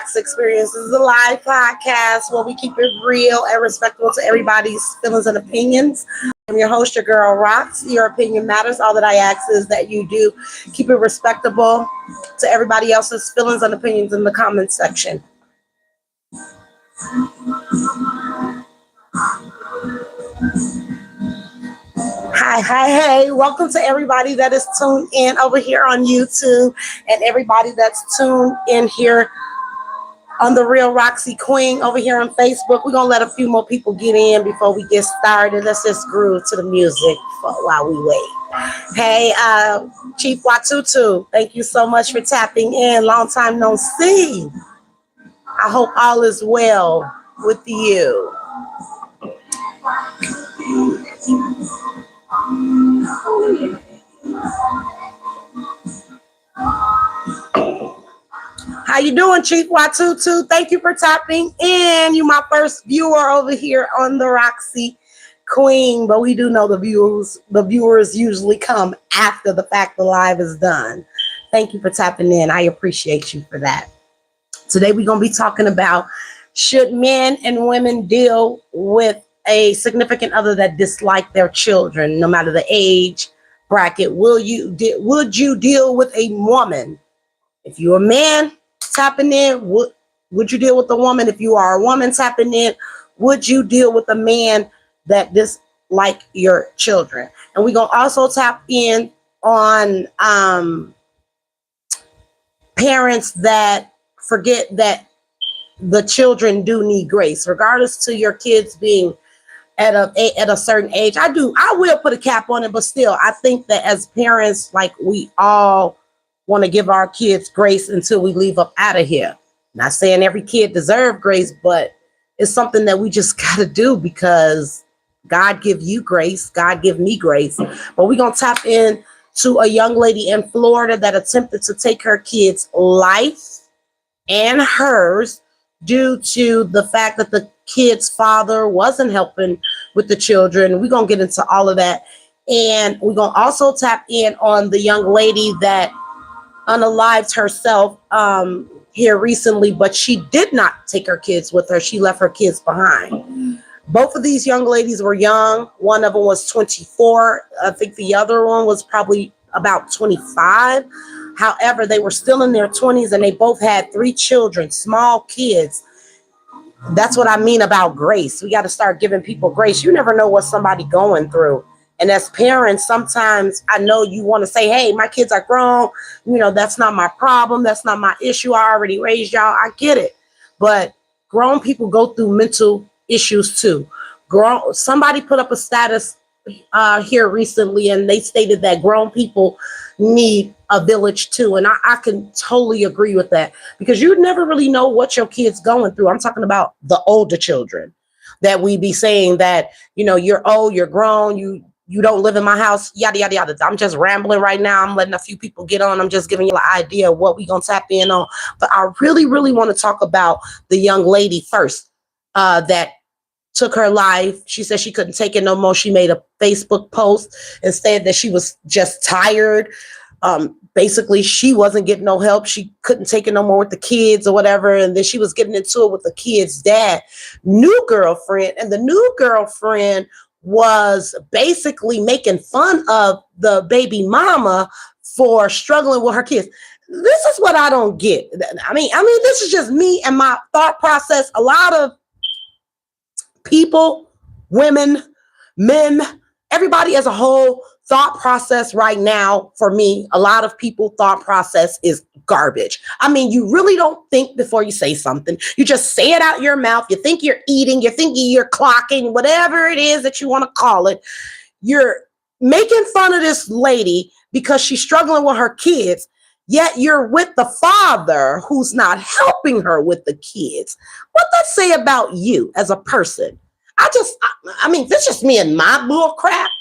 Rox Experience. This is a live podcast where we keep it real and respectful to everybody's feelings and opinions. I'm your host, your girl Rox. Your opinion matters. All that I ask is that you do keep it respectable to everybody else's feelings and opinions in the comment section. Hey. Welcome to everybody that is tuned in over here on YouTube and everybody that's tuned in here on the Real Roxy Queen over here on Facebook. We're going to let a few more people get in before we get started. Let's just groove to the music while we wait. Hey, Chief Watutu, thank you so much for tapping in. Long time no see. I hope all is well with you. How you doing, Chief Watutu? Thank you for tapping in. You my first viewer over here on the Roxy Queen, but we do know the viewers usually come after the fact the live is done. Thank you for tapping in. I appreciate you for that. Today we're going to be talking about, should men and women deal with a significant other that dislike their children, no matter the age bracket? Would you deal with a woman? If you're a man tapping in, would you deal with a woman? If you are a woman tapping in, would you deal with a man that dislike your children? And we're going to also tap in on parents that forget that the children do need grace, regardless to your kids being at a certain age. I will put a cap on it, but still, I think that as parents, like, we all want to give our kids grace until we leave up out of here. Not saying every kid deserves grace, but it's something that we just got to do because God give you grace. God give me grace. But we're going to tap in to a young lady in Florida that attempted to take her kid's life and hers due to the fact that the kid's father wasn't helping with the children. We're going to get into all of that. And we're going to also tap in on the young lady that unalived herself here recently, but she did not take her kids with her. She left her kids behind. Both of these young ladies were young. One of them was 24. I think the other one was probably about 25. However, they were still in their 20s and they both had 3 children, small kids. That's what I mean about grace. We got to start giving people grace. You never know what somebody going through. And as parents, sometimes I know you want to say, hey, my kids are grown. That's not my problem. That's not my issue. I already raised y'all. I get it. But grown people go through mental issues too. Somebody put up a status here recently, and they stated that grown people need a village too. And I can totally agree with that, because you never really know what your kid's going through. I'm talking about the older children that we be saying that, you're old, you're grown, you don't live in my house, yada, yada, yada. I'm just rambling right now. I'm letting a few people get on. I'm just giving you an idea of what we're going to tap in on. But I really, really want to talk about the young lady first that took her life. She said she couldn't take it no more. She made a Facebook post and said that she was just tired. Basically, she wasn't getting no help. She couldn't take it no more with the kids or whatever. And then she was getting into it with the kid's dad, new girlfriend. And the new girlfriend was basically making fun of the baby mama for struggling with her kids. This is what I don't get. I mean, this is just me and my thought process. A lot of people, women, men, everybody as a whole thought process right now, for me, a lot of people thought process is garbage. I mean, you really don't think before you say something. You just say it out your mouth. You think you're eating, you think you're clocking, whatever it is that you want to call it. You're making fun of this lady because she's struggling with her kids, yet you're with the father who's not helping her with the kids. What that say about you as a person? I mean, this is just me and my bull crap.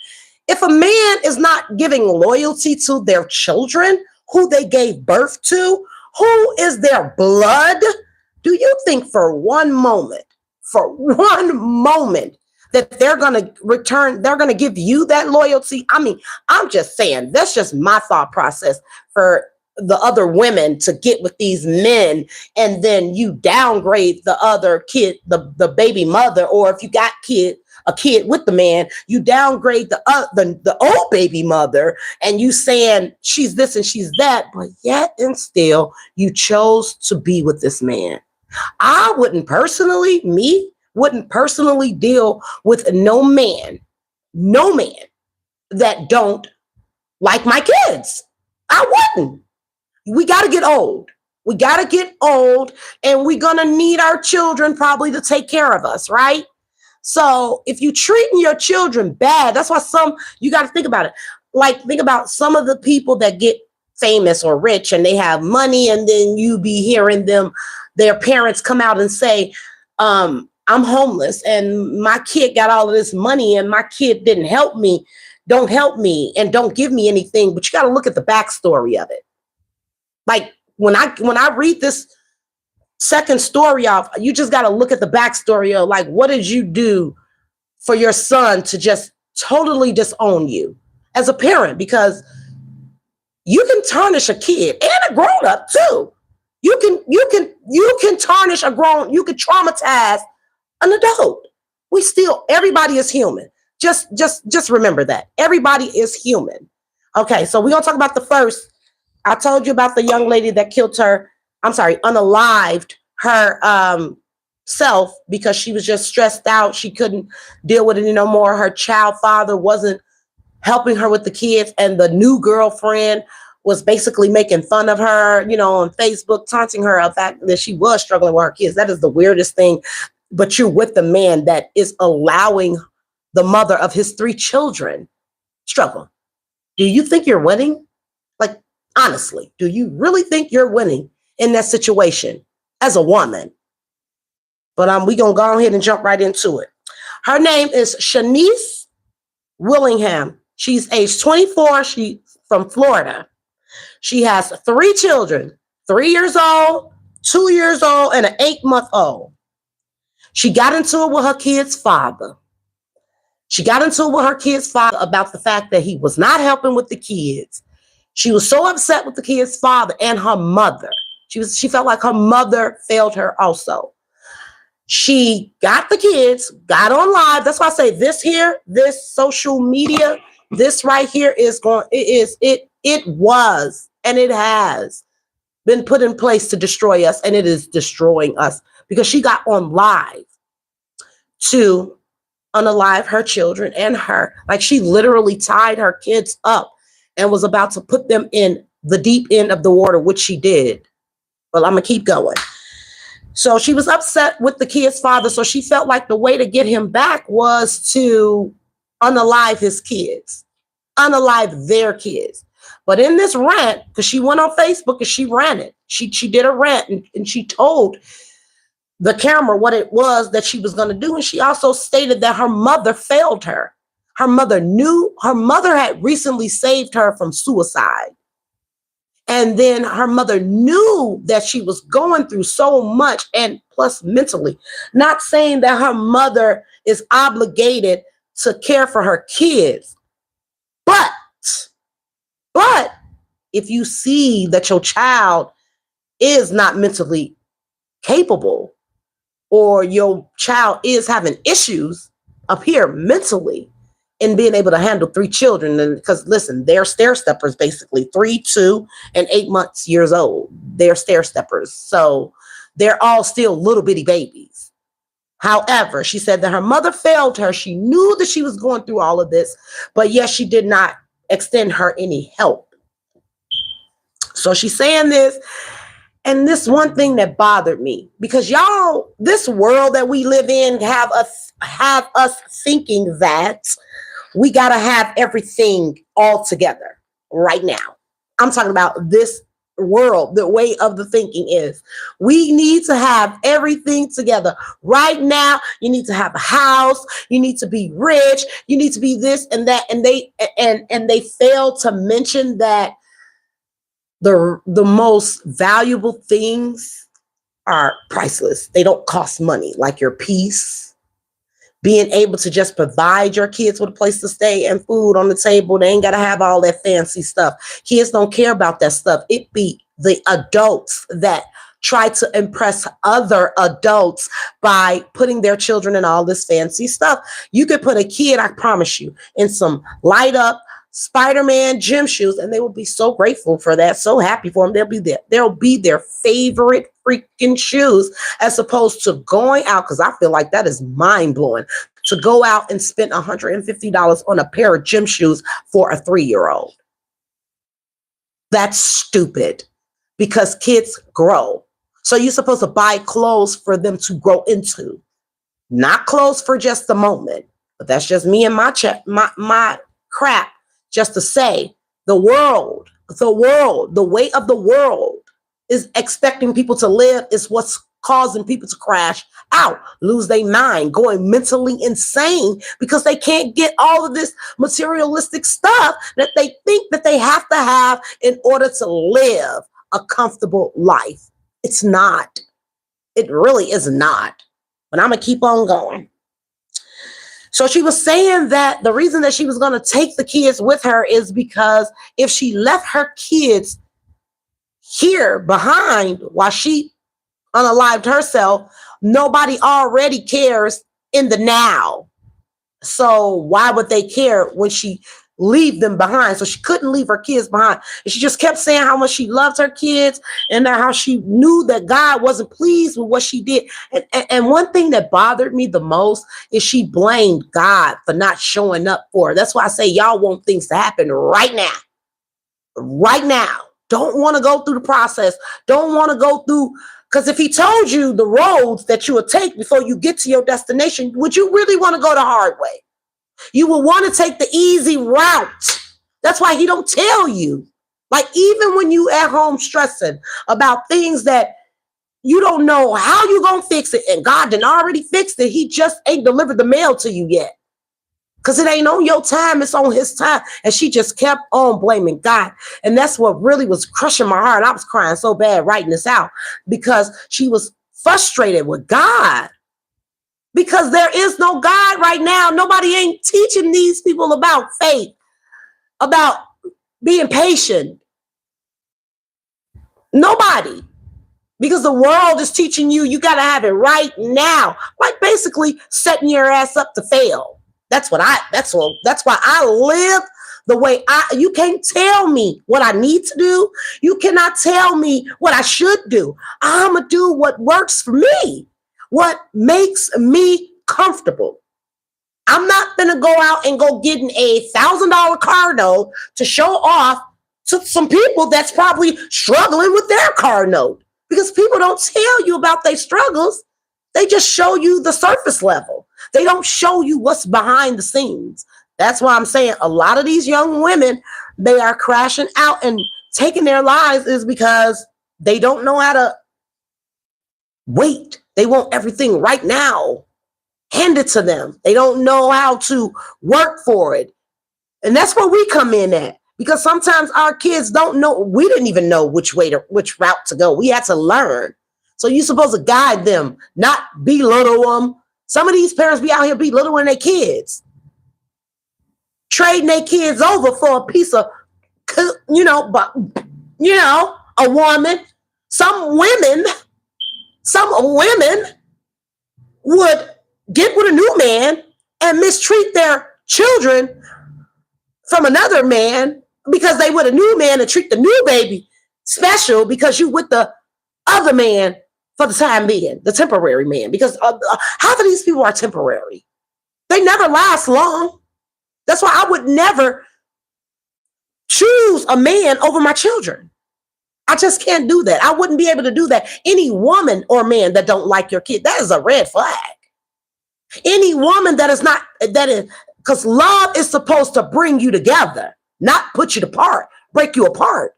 If a man is not giving loyalty to their children, who they gave birth to, who is their blood, do you think for one moment that they're going to return, they're going to give you that loyalty? I mean, I'm just saying, that's just my thought process for the other women to get with these men, and then you downgrade the other kid, the baby mother, or if you got a kid with the man, you downgrade the old baby mother, and you saying she's this and she's that, but yet and still you chose to be with this man. I wouldn't personally deal with no man that don't like my kids. I wouldn't. We got to get old. We got to get old, and we're going to need our children probably to take care of us, right? So if you treating your children bad, that's why you got to think about it. Like, think about some of the people that get famous or rich and they have money, and then you be hearing their parents come out and say, I'm homeless and my kid got all of this money and my kid didn't help me, don't help me, and don't give me anything. But you got to look at the backstory of it. Like, when I read this second story off, you just got to look at the backstory of, like, what did you do for your son to just totally disown you as a parent? Because you can tarnish a kid and a grown up too. You can tarnish you can traumatize an adult. Everybody is human. Just remember that. Everybody is human. Okay, so we're gonna talk about the first. I told you about the young lady that unalived her self because she was just stressed out. She couldn't deal with it no more. Her child father wasn't helping her with the kids, and the new girlfriend was basically making fun of her, on Facebook, taunting her of the fact that she was struggling with her kids. That is the weirdest thing. But you're with the man that is allowing the mother of his 3 children struggle. Do you think you're winning? Like, honestly, do you really think you're winning in that situation as a woman? But we're going to go ahead and jump right into it. Her name is Shanice Willingham. She's age 24. She's from Florida. She has 3 children, 3 years old, 2 years old, and an 8-month-old. She got into it with her kid's father. About the fact that he was not helping with the kids. She was so upset with the kid's father and her mother. She felt like her mother failed her also. She got the kids, got on live. That's why I say this social media, this right here it was, and it has been put in place to destroy us, and it is destroying us because she got on live to unalive her children and her. Like, she literally tied her kids up and was about to put them in the deep end of the water, which she did. Well, I'm going to keep going. So she was upset with the kid's father. So she felt like the way to get him back was to unalive his kids, unalive their kids. But in this rant, because she went on Facebook and she ranted, she did a rant and she told the camera what it was that she was going to do. And she also stated that her mother failed her. Her mother had recently saved her from suicide. And then her mother knew that she was going through so much, and plus mentally. Not saying that her mother is obligated to care for her kids. But if you see that your child is not mentally capable, or your child is having issues up here mentally in being able to handle 3 children, and because listen, they're stair steppers, basically 3, 2, and 8 years old. They're stair steppers. So they're all still little bitty babies. However, she said that her mother failed her. She knew that she was going through all of this, but yes, she did not extend her any help. So she's saying this. And this one thing that bothered me, because y'all, this world that we live in have us thinking that we got to have everything all together right now. I'm talking about this world. The way of the thinking is we need to have everything together right now. You need to have a house. You need to be rich. You need to be this and that. And they fail to mention that the most valuable things are priceless. They don't cost money, like your peace, being able to just provide your kids with a place to stay and food on the table. They ain't got to have all that fancy stuff. Kids don't care about that stuff. It be the adults that try to impress other adults by putting their children in all this fancy stuff. You could put a kid, I promise you, in some light up Spider-Man gym shoes, and they will be so grateful for that, so happy for them. They'll be their favorite freaking shoes, as opposed to going out, because I feel like that is mind-blowing, to go out and spend $150 on a pair of gym shoes for a 3-year-old. That's stupid, because kids grow. So you're supposed to buy clothes for them to grow into, not clothes for just a moment. But that's just me and my crap. Just to say, the way of the world is expecting people to live is what's causing people to crash out, lose their mind, going mentally insane because they can't get all of this materialistic stuff that they think that they have to have in order to live a comfortable life. It's not. It really is not. But I'm going to keep on going. So she was saying that the reason that she was going to take the kids with her is because if she left her kids here behind while she unalived herself, nobody already cares in the now. So why would they care when she leave them behind? So she couldn't leave her kids behind. And she just kept saying how much she loved her kids and how she knew that God wasn't pleased with what she did. And one thing that bothered me the most is she blamed God for not showing up for her. That's why I say y'all want things to happen right now. Right now. Don't want to go through the process. Don't want to go through, because if he told you the roads that you would take before you get to your destination, would you really want to go the hard way? You will want to take the easy route. That's why he don't tell you. Like, even when you at home stressing about things that you don't know how you gonna fix it, and God done already fixed it, he just ain't delivered the mail to you yet. Because it ain't on your time, it's on his time. And she just kept on blaming God. And that's what really was crushing my heart. I was crying so bad writing this out because she was frustrated with God. Because there is no God right now. Nobody ain't teaching these people about faith, about being patient. Nobody. Because the world is teaching you, you got to have it right now. Like basically setting your ass up to fail. That's why I live the way you can't tell me what I need to do. You cannot tell me what I should do. I'm going to do what works for me. What makes me comfortable. I'm not going to go out and go getting a $1,000 car note to show off to some people that's probably struggling with their car note, because people don't tell you about their struggles. They just show you the surface level. They don't show you what's behind the scenes. That's why I'm saying a lot of these young women, they are crashing out and taking their lives is because they don't know how to wait. They want everything right now handed to them. They don't know how to work for it. And that's where we come in at, because sometimes our kids don't know. We didn't even know which route to go. We had to learn. So you're supposed to guide them, not belittle them. Some of these parents be out here belittling their kids, trading their kids over for a piece of, a woman. Some women would get with a new man and mistreat their children from another man because they with a new man and treat the new baby special because you with the other man for the time being, the temporary man, because half of these people are temporary. They never last long. That's why I would never choose a man over my children. I just can't do that. I wouldn't be able to do that. Any woman or man that don't like your kid, that is a red flag. Any woman because love is supposed to bring you together, not put you apart, break you apart.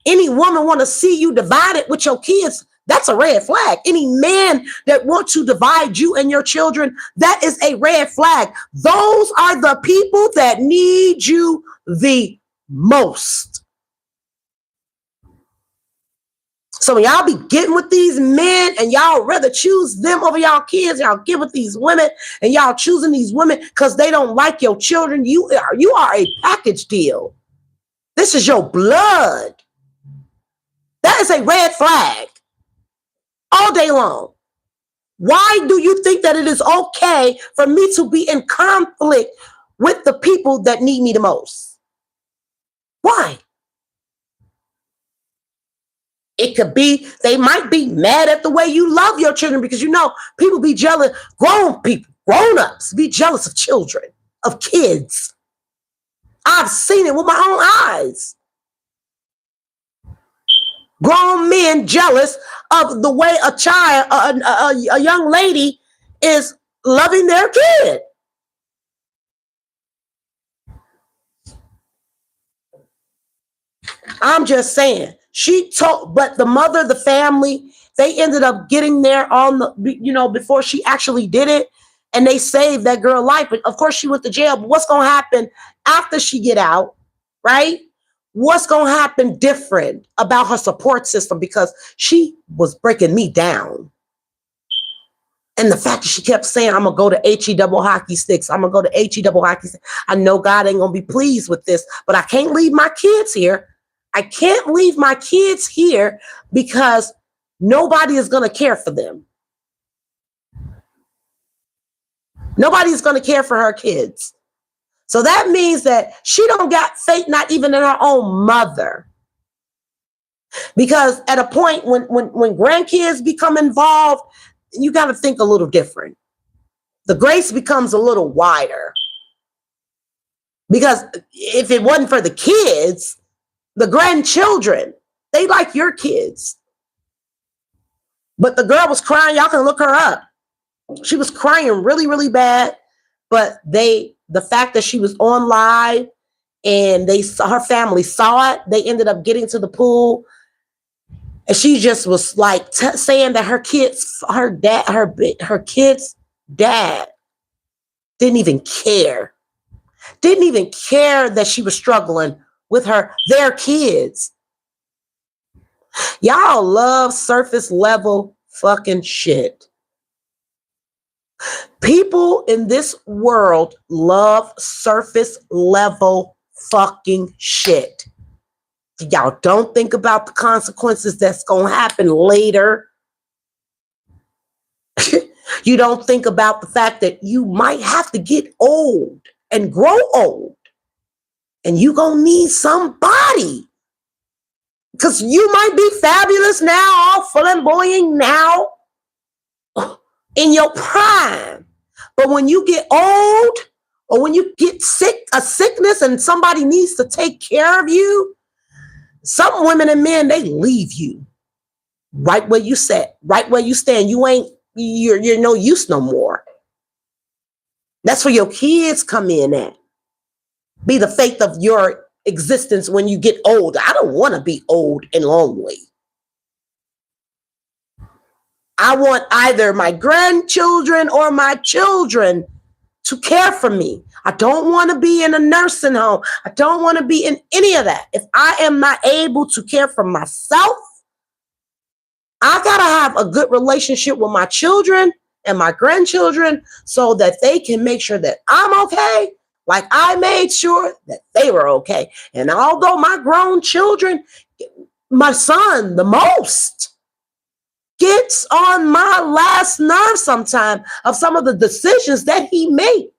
Any woman want to see you divided with your kids, that's a red flag. Any man that wants to divide you and your children, that is a red flag. Those are the people that need you the most. So when y'all be getting with these men and y'all rather choose them over y'all kids, y'all get with these women and y'all choosing these women because they don't like your children, you are a package deal. This is your blood. That is a red flag all day long. Why do you think that it is okay for me to be in conflict with the people that need me the most? Why? It could be, they might be mad at the way you love your children because people be jealous, grown people, grown-ups be jealous of children, of kids. I've seen it with my own eyes. Grown men jealous of the way a child, a young lady is loving their kid. I'm just saying. But the mother, the family, they ended up getting there on before she actually did it. And they saved that girl life. But of course she went to jail. But what's going to happen after she get out, right? What's going to happen different about her support system? Because she was breaking me down. And the fact that she kept saying, I'm going to go to HE double hockey sticks. I'm going to go to HE double hockey sticks. I know God ain't going to be pleased with this, but I can't leave my kids here. I can't leave my kids here because nobody is going to care for them. Nobody's going to care for her kids. So that means that she don't got faith, not even in her own mother. Because at a point when grandkids become involved, you got to think a little different. The grace becomes a little wider. Because if it wasn't for the kids, the grandchildren, they like your kids. But the girl was crying. Y'all can look her up. She was crying really, really bad. But the fact that she was on live and her family saw it, they ended up getting to the pool. And she just was like saying that her kids' dad didn't even care. Didn't even care that she was struggling with their kids. Y'all love surface level fucking shit. People in this world love surface level fucking shit. Y'all don't think about the consequences that's going to happen later. You don't think about the fact that you might have to get old and grow old. And you going to need somebody. Because you might be fabulous now, all flamboyant now, in your prime. But when you get old or when you get a sickness and somebody needs to take care of you, some women and men, they leave you right where you sat, right where you stand. You're no use no more. That's where your kids come in at. Be the faith of your existence when you get old. I don't want to be old and lonely. I want either my grandchildren or my children to care for me. I don't want to be in a nursing home. I don't want to be in any of that. If I am not able to care for myself, I got to have a good relationship with my children and my grandchildren so that they can make sure that I'm okay, like I made sure that they were okay. And although my grown children, my son the most, gets on my last nerve sometime of some of the decisions that he make.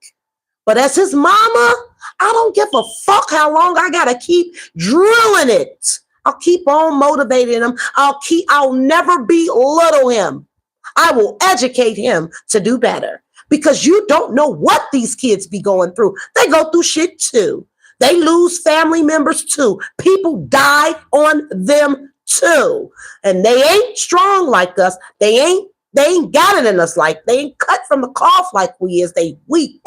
But as his mama, I don't give a fuck how long I gotta keep drilling it. I'll keep on motivating him. I'll never belittle him. I will educate him to do better because you don't know what these kids be going through. They go through shit too. They lose family members too. People die on them too. And they ain't strong like us. They ain't got it in us like, they ain't cut from the cloth like we is. They weak.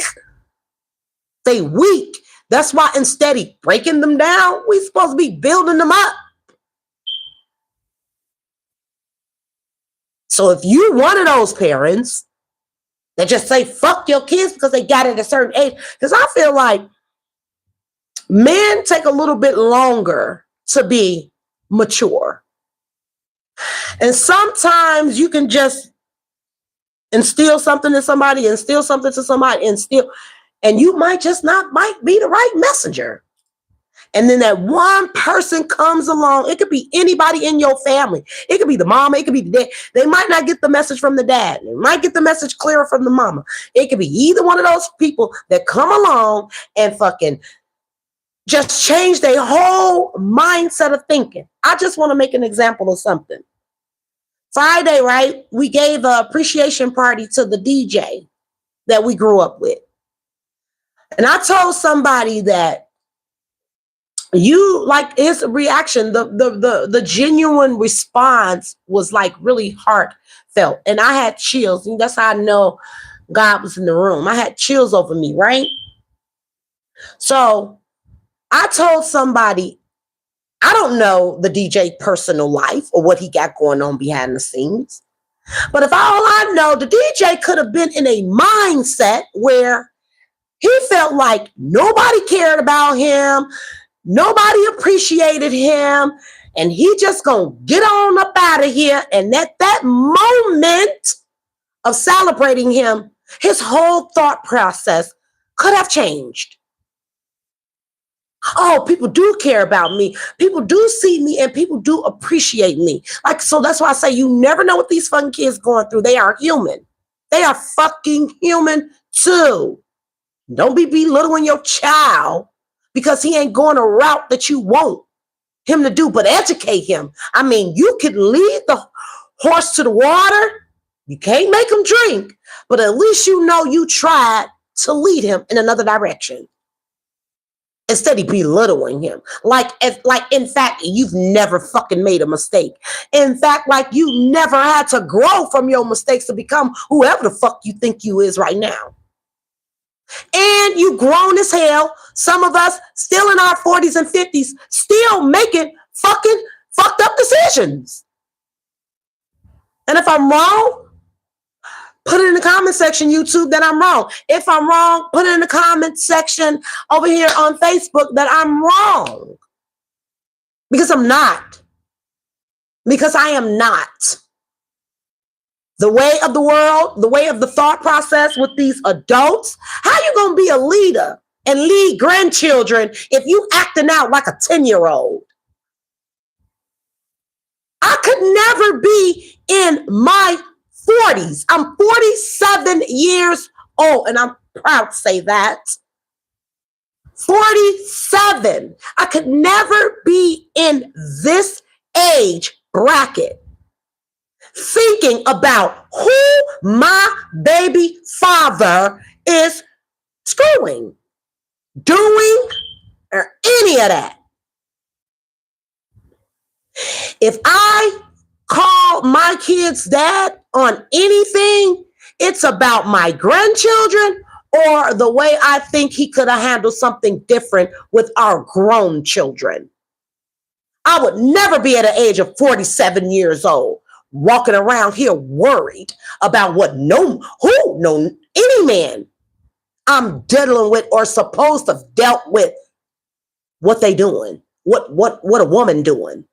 They weak. That's why instead of breaking them down, we supposed to be building them up. So if you one of those parents that just say fuck your kids because they got it at a certain age, because I feel like men take a little bit longer to be mature. And sometimes you can just instill something in somebody, instill something to somebody, and you might just not might be the right messenger. And then that one person comes along. It could be anybody in your family. It could be the mama. It could be the dad. They might not get the message from the dad. They might get the message clearer from the mama. It could be either one of those people that come along and fucking just change their whole mindset of thinking. I just want to make an example of something. Friday, right? We gave an appreciation party to the DJ that we grew up with. And I told somebody that you like his reaction, the genuine response was like really heartfelt. And I had chills. And that's how I know God was in the room. I had chills over me, right? So I told somebody, I don't know the DJ personal life or what he got going on behind the scenes. But if all I know, the DJ could have been in a mindset where he felt like nobody cared about him, nobody appreciated him, and he just gonna get on up out of here. And at that moment of celebrating him, his whole thought process could have changed. Oh, people do care about me. People do see me and people do appreciate me. Like, so that's why I say you never know what these fucking kids going through. They are human. They are fucking human too. Don't be belittling your child because he ain't going a route that you want him to do, but educate him. I mean, you could lead the horse to the water. You can't make him drink, but at least you know you tried to lead him in another direction. Instead of belittling him. Like in fact, you've never fucking made a mistake. In fact, like you never had to grow from your mistakes to become whoever the fuck you think you is right now. And you grown as hell. Some of us still in our 40s and 50s, still making fucking fucked up decisions. And if I'm wrong, put it in the comment section, YouTube, that I'm wrong. If I'm wrong, put it in the comment section over here on Facebook that I'm wrong. Because I'm not. Because I am not. The way of the world, the way of the thought process with these adults, how you going to be a leader and lead grandchildren if you acting out like a 10-year-old? I could never be in my 40s. I'm 47 years old, and I'm proud to say that. 47. I could never be in this age bracket thinking about who my baby father is screwing, doing, or any of that. If I call my kid's dad on anything, it's about my grandchildren or the way I think he could have handled something different with our grown children. I would never be at an age of 47 years old walking around here worried about what any man I'm dealing with or supposed to have dealt with, what they doing, what a woman doing.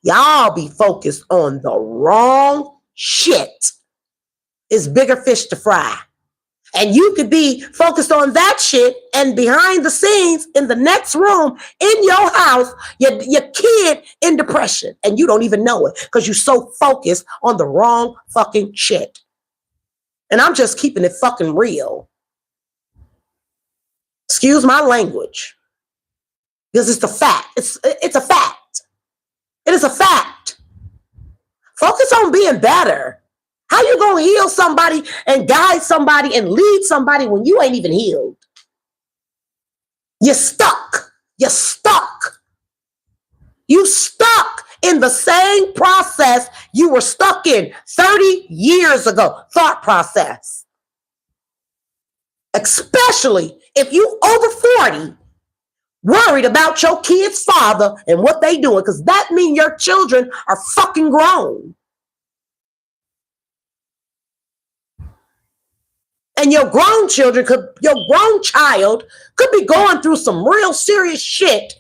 Y'all be focused on the wrong shit. It's bigger fish to fry. And you could be focused on that shit, and behind the scenes in the next room in your house, your kid in depression, and you don't even know it because you're so focused on the wrong fucking shit. And I'm just keeping it fucking real. Excuse my language. Because it's the fact. It's a fact. It is a fact. Focus on being better. How you gonna heal somebody and guide somebody and lead somebody when you ain't even healed? You're stuck. You're stuck. You stuck in the same process you were stuck in 30 years ago. Thought process. Especially if you over 40, worried about your kid's father and what they doing, because that means your children are fucking grown. And your grown child could be going through some real serious shit,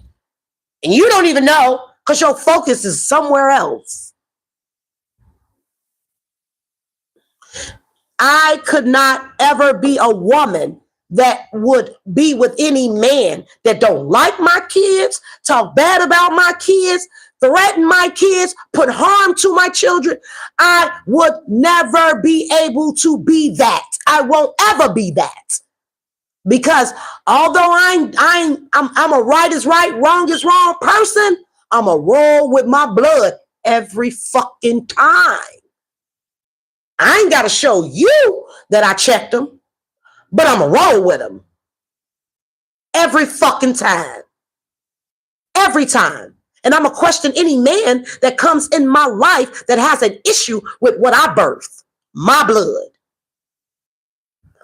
and you don't even know because your focus is somewhere else. I could not ever be a woman that would be with any man that don't like my kids, talk bad about my kids, threaten my kids, put harm to my children. I would never be able to be that. I won't ever be that. Because although I'm a right is right, wrong is wrong person, I'm a roll with my blood every fucking time. I ain't got to show you that I checked them, but I'm a roll with them every fucking time. Every time. And I'm going to question any man that comes in my life that has an issue with what I birthed. My blood.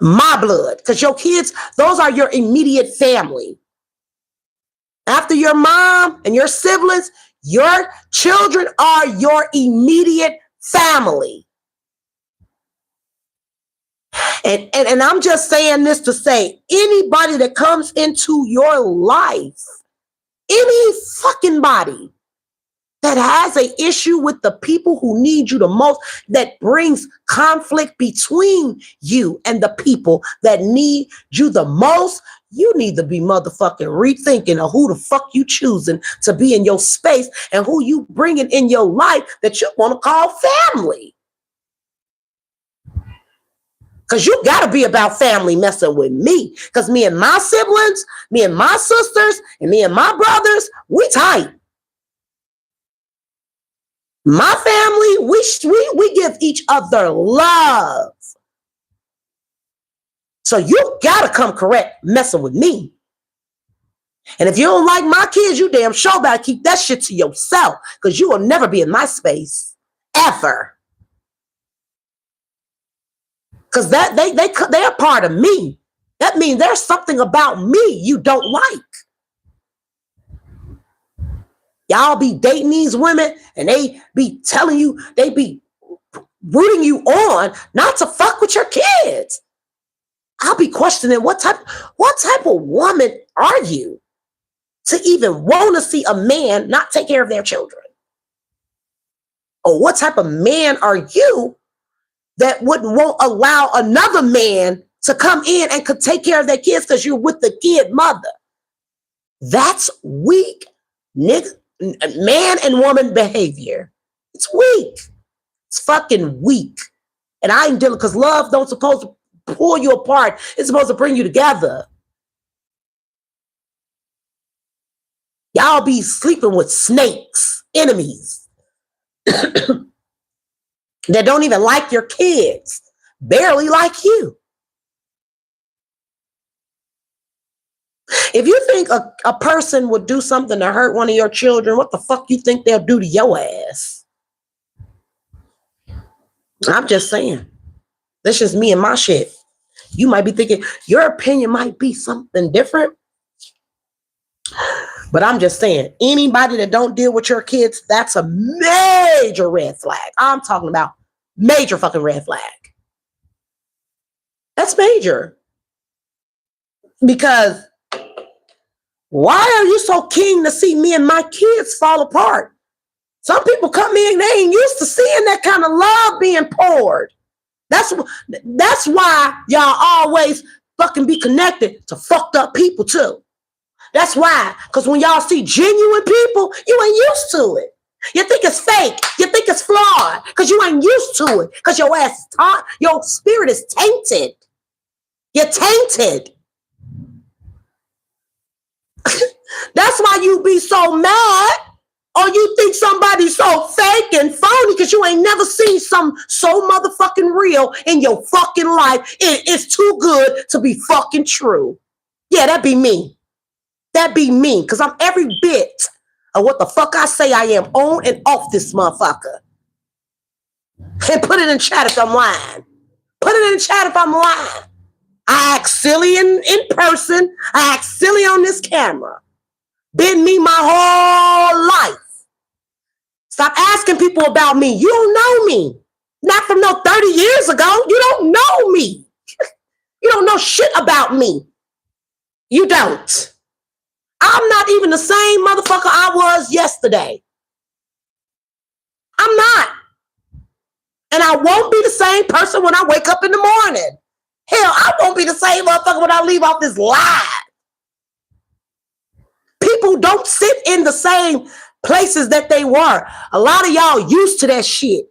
My blood. Because your kids, those are your immediate family. After your mom and your siblings, your children are your immediate family. And I'm just saying this to say, anybody that comes into your life, any fucking body that has an issue with the people who need you the most, that brings conflict between you and the people that need you the most, you need to be motherfucking rethinking of who the fuck you choosing to be in your space and who you bringing in your life that you want to call family. Because you got to be about family messing with me. Because me and my siblings, me and my sisters, and me and my brothers, we tight. My family, we give each other love. So you got to come correct messing with me. And if you don't like my kids, you damn sure better keep that shit to yourself. Because you will never be in my space. Ever. Because they're part of me. That means there's something about me you don't like. Y'all be dating these women and they be telling you, they be rooting you on not to fuck with your kids. I'll be questioning what type of woman are you to even want to see a man not take care of their children? Or what type of man are you that won't allow another man to come in and could take care of their kids because you're with the kid mother? That's weak, nigga, man and woman behavior. It's weak. It's fucking weak. And I ain't dealing, because love don't supposed to pull you apart. It's supposed to bring you together. Y'all be sleeping with snakes, enemies that don't even like your kids, barely like you. If you think a person would do something to hurt one of your children, what the fuck you think they'll do to your ass? I'm just saying. That's just me and my shit. You might be thinking your opinion might be something different. But I'm just saying, anybody that don't deal with your kids, that's a major red flag. I'm talking about major fucking red flag. That's major. Because why are you so keen to see me and my kids fall apart? Some people come in, they ain't used to seeing that kind of love being poured. That's why y'all always fucking be connected to fucked up people too. That's why, because when y'all see genuine people, you ain't used to it. You think it's fake. You think it's flawed because you ain't used to it. Because your ass is taught, your spirit is tainted. You're tainted. That's why you be so mad, or you think somebody's so fake and phony because you ain't never seen some so motherfucking real in your fucking life. It's too good to be fucking true. Yeah, that be me. That be me, because I'm every bit of what the fuck I say I am on and off this motherfucker. And put it in chat if I'm lying. Put it in chat if I'm lying. I act silly in person. I act silly on this camera. Been me my whole life. Stop asking people about me. You don't know me. Not from no 30 years ago. You don't know me. You don't know shit about me. You don't. I'm not even the same motherfucker I was yesterday. I'm not. And I won't be the same person when I wake up in the morning. Hell, I won't be the same motherfucker when I leave off this live. People don't sit in the same places that they were. A lot of y'all used to that shit.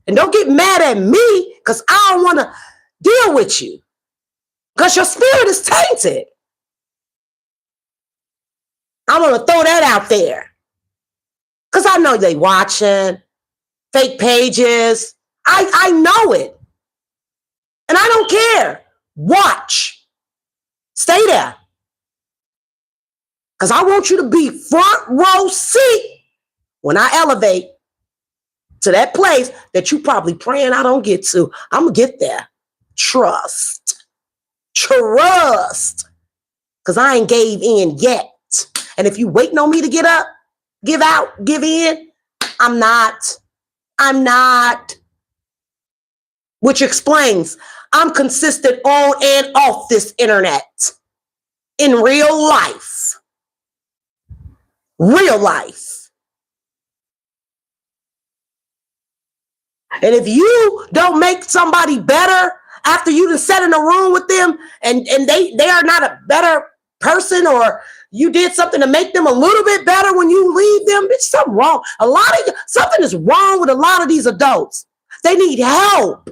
And don't get mad at me because I don't want to deal with you. Because your spirit is tainted. I'm going to throw that out there. Because I know they watching. Fake pages. I know it. And I don't care. Watch. Stay there. Because I want you to be front row seat when I elevate to that place that you probably praying I don't get to. I'm going to get there. Trust. Trust. Because I ain't gave in yet. And if you waiting on me to get up, give out, give in, I'm not. Which explains I'm consistent on and off this internet. In real life. Real life. And if you don't make somebody better after you done sat in a room with them and they are not a better person, or you did something to make them a little bit better when you leave them, it's something wrong. Something is wrong with a lot of these adults. They need help.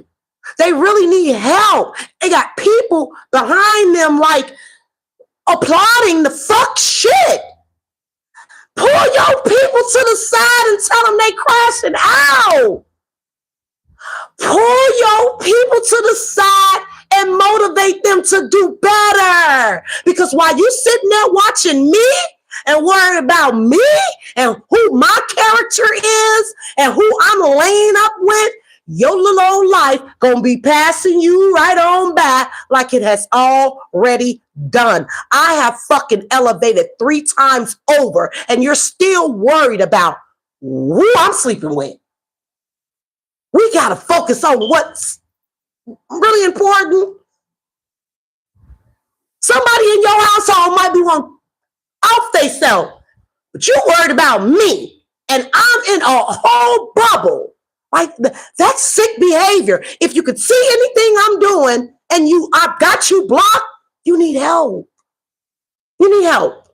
They really need help. They got people behind them like applauding the fuck shit. Pull your people to the side and tell them they crashing out. Pull your people to the side and motivate them to do better. Because while you sitting there watching me and worrying about me and who my character is and who I'm laying up with, your little old life gonna be passing you right on by like it has already done. I have fucking elevated 3 times over and you're still worried about who I'm sleeping with. We gotta focus on what's really important. Somebody in your household might be one off themselves, but you worried about me and I'm in a whole bubble. Like, that's sick behavior. If you could see anything I'm doing and I've got you blocked, you need help. You need help.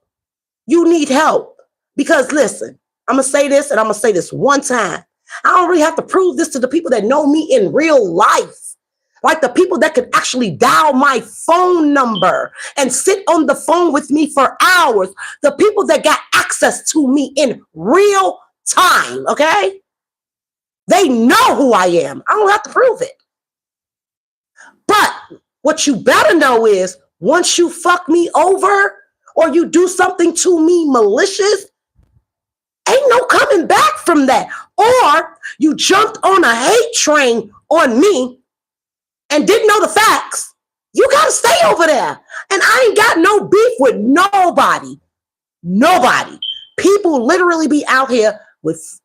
You need help. Because listen, I'm going to say this and I'm going to say this one time. I don't really have to prove this to the people that know me in real life. Like the people that could actually dial my phone number and sit on the phone with me for hours. The people that got access to me in real time, okay? They know who I am. I don't have to prove it. But what you better know is once you fuck me over or you do something to me malicious, ain't no coming back from that. Or you jumped on a hate train on me and didn't know the facts, you got to stay over there. And I ain't got no beef with nobody. Nobody. People literally be out here with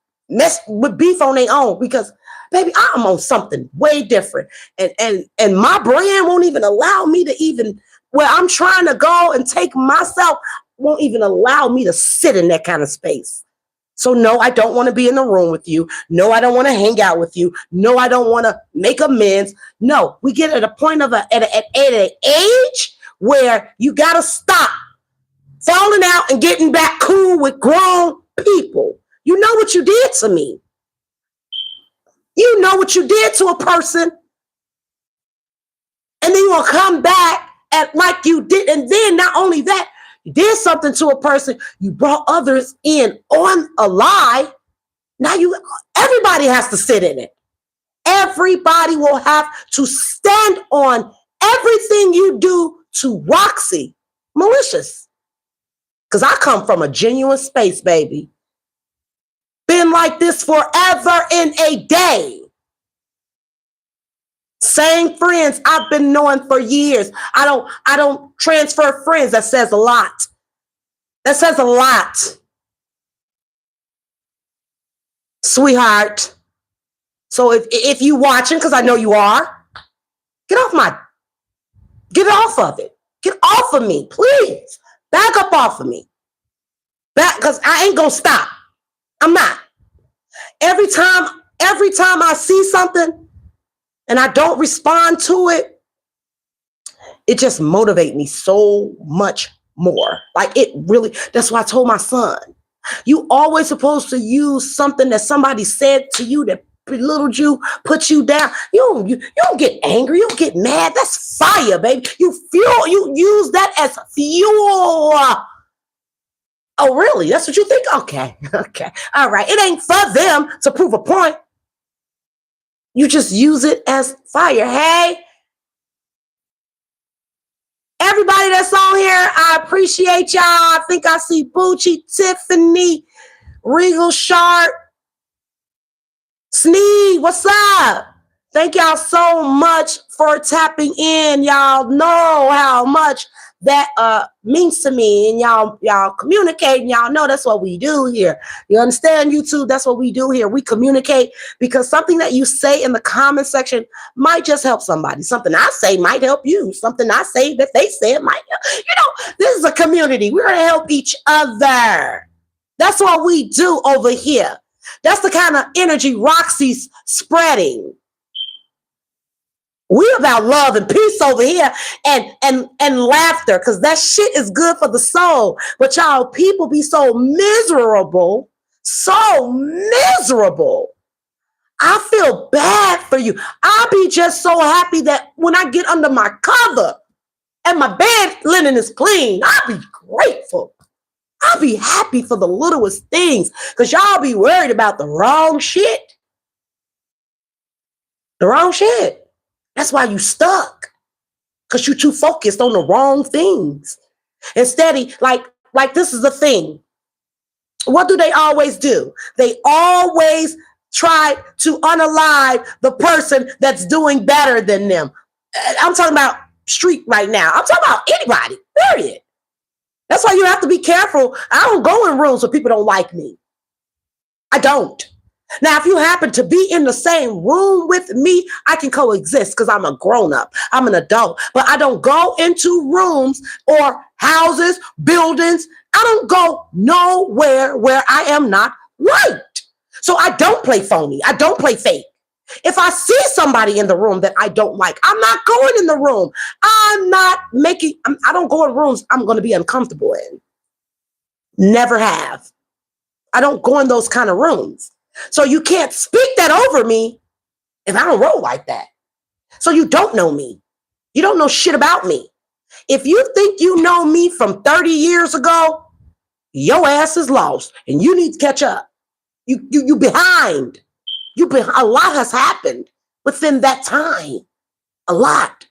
beef on their own because, baby, I'm on something way different. And my brand won't even allow me to even, where I'm trying to go and take myself, won't even allow me to sit in that kind of space. So no, I don't want to be in the room with you. No, I don't want to hang out with you. No, I don't want to make amends. No, we get at a point of at an age where you got to stop falling out and getting back cool with grown people. You know what you did to me. You know what you did to a person. And then you want to come back at like you did. And then not only that, you did something to a person. You brought others in on a lie. Now everybody has to sit in it. Everybody will have to stand on everything you do to Roxy. Malicious. Because I come from a genuine space, baby. Been like this forever in a day. Same friends I've been knowing for years. I don't transfer friends. That says a lot. That says a lot. Sweetheart. So if you watching, because I know you are, get off of it. Get off of me, please. Back up off of me. Back, because I ain't gonna stop. I'm not. Every time I see something, and I don't respond to it, it just motivates me so much more. Like it really, that's why I told my son, you always supposed to use something that somebody said to you that belittled you, put you down. You don't get angry, you don't get mad. That's fire, baby. You use that as fuel. Oh, really? That's what you think? Okay. Okay. All right. It ain't for them to prove a point. You just use it as fire. Hey, everybody that's on here, I appreciate y'all. I think I see Bucci, Tiffany, Regal Sharp, Sneed. What's up? Thank y'all so much for tapping in. Y'all know how much that means to me, and y'all communicate, and y'all know that's what we do here. You understand, YouTube? That's what we do here. We communicate because something that you say in the comment section might just help somebody. Something I say might help you. Something I say that they said might help. This is a community. We're going to help each other. That's what we do over here. That's the kind of energy Roxy's spreading. We about love and peace over here and laughter, because that shit is good for the soul. But y'all, people be so miserable, so miserable. I feel bad for you. I'll be just so happy that when I get under my cover and my bed linen is clean, I'll be grateful. I'll be happy for the littlest things, because y'all be worried about the wrong shit. The wrong shit. That's why you stuck, because you're too focused on the wrong things. Instead, like this is the thing. What do they always do? They always try to unalive the person that's doing better than them. I'm talking about street right now. I'm talking about anybody, period. That's why you have to be careful. I don't go in rooms where people don't like me. I don't. Now, if you happen to be in the same room with me, I can coexist because I'm a grown-up. I'm an adult. But I don't go into rooms or houses, buildings. I don't go nowhere where I am not right. So I don't play phony. I don't play fake. If I see somebody in the room that I don't like, I'm not going in the room. I don't go in rooms I'm going to be uncomfortable in. Never have. I don't go in those kind of rooms. So you can't speak that over me if I don't roll like that. So you don't know me. You don't know shit about me. If you think you know me from 30 years ago, your ass is lost and you need to catch up. You behind. A lot has happened within that time. A lot.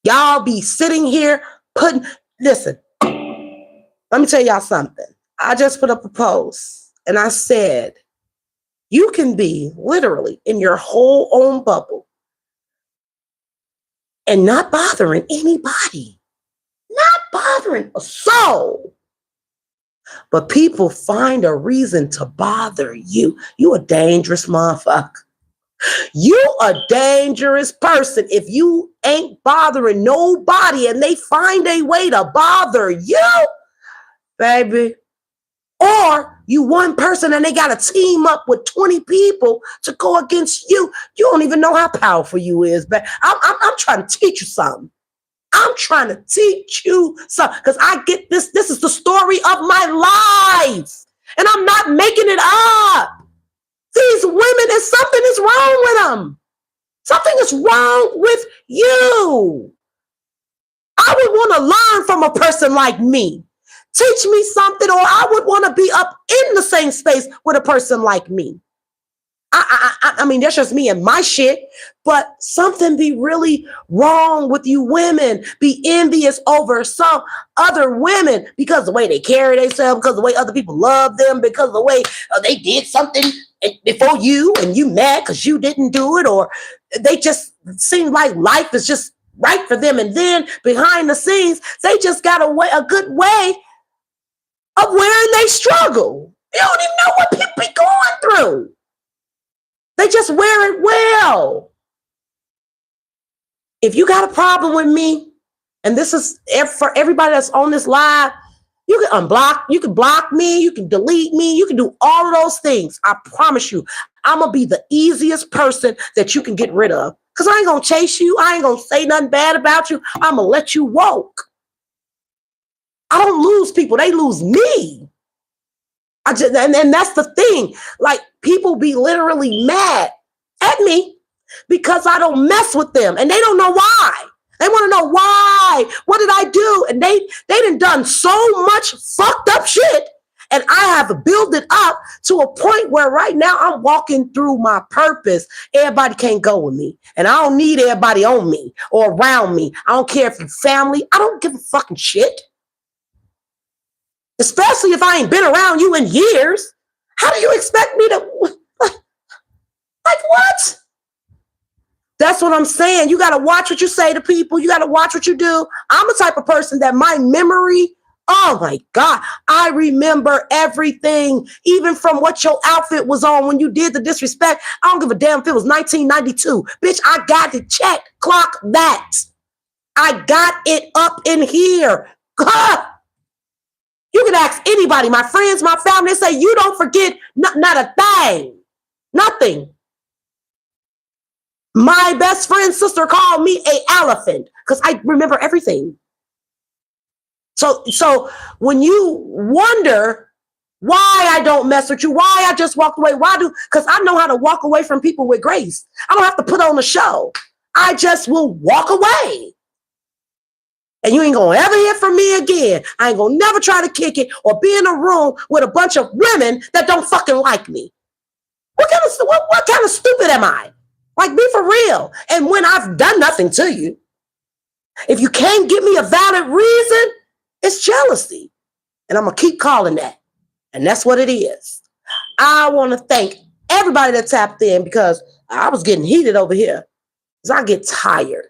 Y'all be sitting here listen, let me tell y'all something. I just put up a post and I said, you can be literally in your whole own bubble and not bothering anybody, not bothering a soul. But people find a reason to bother you. You a dangerous motherfucker. You a dangerous person if you ain't bothering nobody and they find a way to bother you, baby. Or you one person and they got to team up with 20 people to go against you. You don't even know how powerful you is, but I'm trying to teach you something. I'm trying to teach you something because I get this. This is the story of my life, and I'm not making it up. These women, something is wrong with them. Something is wrong with you. I would want to learn from a person like me. Teach me something, or I would want to be up in the same space with a person like me. I mean, that's just me and my shit, but something be really wrong with you women. Be envious over some other women because of the way they carry themselves, because of the way other people love them, because of the way they did something before you and you mad because you didn't do it, or they just seem like life is just right for them. And then behind the scenes, they just got a good way of wherein they struggle. You don't even know what people be going through. They just wear it well. If you got a problem with me, and this is for everybody that's on this live, You can unblock, you can block me, you can delete me, you can do all of those things. I promise you, I'm gonna be the easiest person that you can get rid of. Cause I ain't gonna chase you, I ain't gonna say nothing bad about you. I'm gonna let you walk. I don't lose people, they lose me. And that's the thing. Like, people be literally mad at me because I don't mess with them, and they don't know why. They want to know why. What did I do? And they done so much fucked up shit, and I have built it up to a point where right now I'm walking through my purpose. Everybody can't go with me, and I don't need everybody on me or around me. I don't care if you're family. I don't give a fucking shit. Especially if I ain't been around you in years. How do you expect me to, like what? That's what I'm saying. You got to watch what you say to people. You got to watch what you do. I'm the type of person that my memory, oh my God, I remember everything, even from what your outfit was on when you did the disrespect. I don't give a damn if it was 1992. Bitch, I got it. Check, clock that. I got it up in here. God. You can ask anybody, my friends, my family, they say, you don't forget not a thing. Nothing. My best friend's sister called me an elephant because I remember everything. So when you wonder why I don't mess with you, why I just walked away, because I know how to walk away from people with grace. I don't have to put on a show. I just will walk away. And you ain't gonna ever hear from me again. I ain't gonna never try to kick it or be in a room with a bunch of women that don't fucking like me. What kind of stupid am I? Like, be for real. And when I've done nothing to you, if you can't give me a valid reason, it's jealousy. And I'm gonna keep calling that. And that's what it is. I want to thank everybody that tapped in, because I was getting heated over here. Because I get tired.